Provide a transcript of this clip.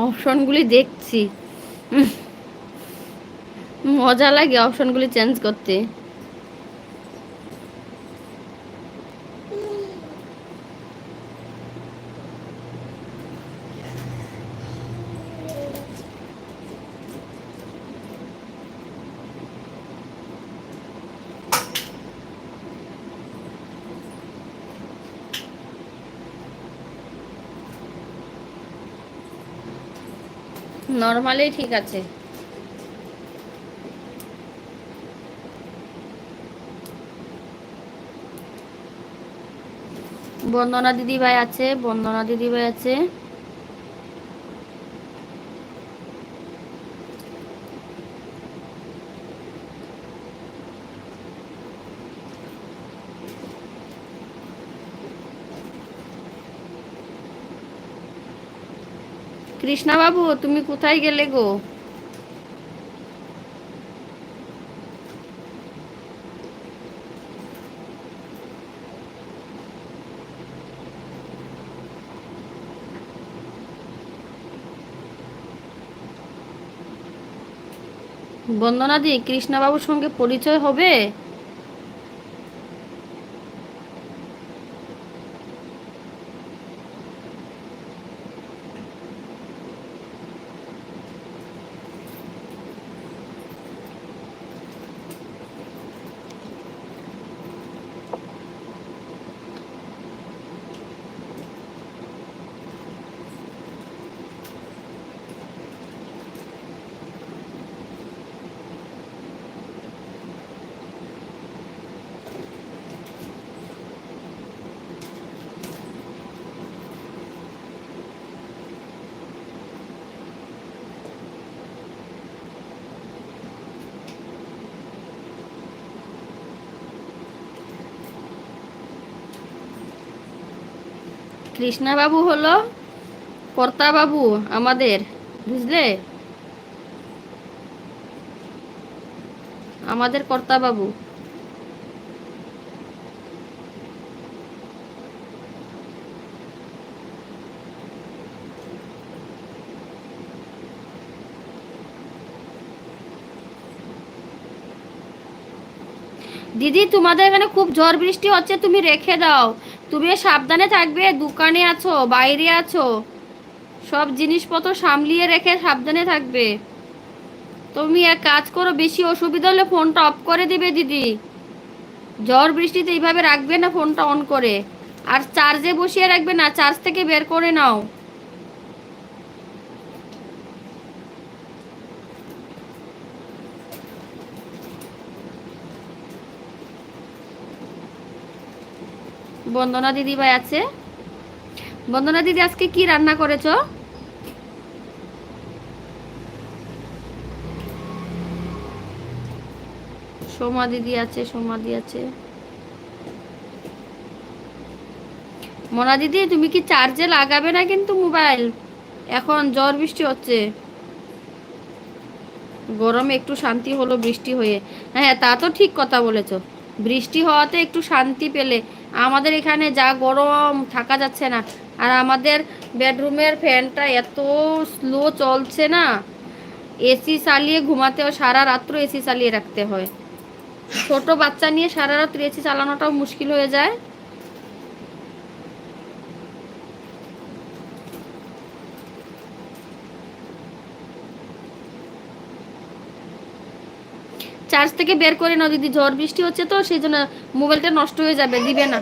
অপশনগুলি দেখছি। মজা লাগে অপশনগুলি চেঞ্জ করতে। নর্মালি ঠিক আছে। বন্দনা দিদি ভাই আছে, বন্দনা দিদি ভাই আছে। কৃষ্ণা বাবু তুমি কোথায় গেলে গো? বন্দনা দি, কৃষ্ণা বাবুর সঙ্গে পরিচয় হবে? কৃষ্ণা বাবু হলো কর্তা বাবু আমাদের, বুঝলে? আমাদের কর্তা বাবু। দিদি তোমাদের এখানে খুব ঝড় বৃষ্টি হচ্ছে, তুমি রেখে দাও। তুমি সাবধানে থাকবে, দোকানে আছো, বাইরে আছো, সব জিনিসপত্র সামলিয়ে রেখে সাবধানে থাকবে। তুমি এক কাজ করো, বেশি অসুবিধা হলে ফোনটা অফ করে দিবে দিদি। ঝড় বৃষ্টিতে এইভাবে রাখবে না ফোনটা অন করে। আর চার্জে বসিয়ে রাখবে না, চার্জ থেকে বের করে নাও। বন্দনা দিদি ভাই আছে। বন্দনা দিদি আজকে কি রান্না করেছো? সোমা দিদি আছে, সোমা দি আছে। মোনা দিদি তুমি কি চার্জে লাগাবে না কিন্তু মোবাইল, এখন ঝড় বৃষ্টি হচ্ছে। গরমে একটু শান্তি হলো বৃষ্টি হয়ে। হ্যাঁ তা তো ঠিক কথা বলেছো, বৃষ্টি হওয়াতে একটু শান্তি পেলে। আমাদের এখানে যা গরম, থাকা যাচ্ছে না। আর আমাদের বেডরুমের ফ্যানটা এত স্লো চলছে না, এসি চালিয়ে ঘুমাতেও সারা রাত্র এসি চালিয়ে রাখতে হয়। ছোট বাচ্চা নিয়ে সারা রাত্র এসি চালানোটাও মুশকিল হয়ে যায়। চার্জ থেকে বের করে নাও দিদি, ঝড় বৃষ্টি হচ্ছে তো সেই জন্য মোবাইলটা নষ্ট হয়ে যাবে, দিবে না।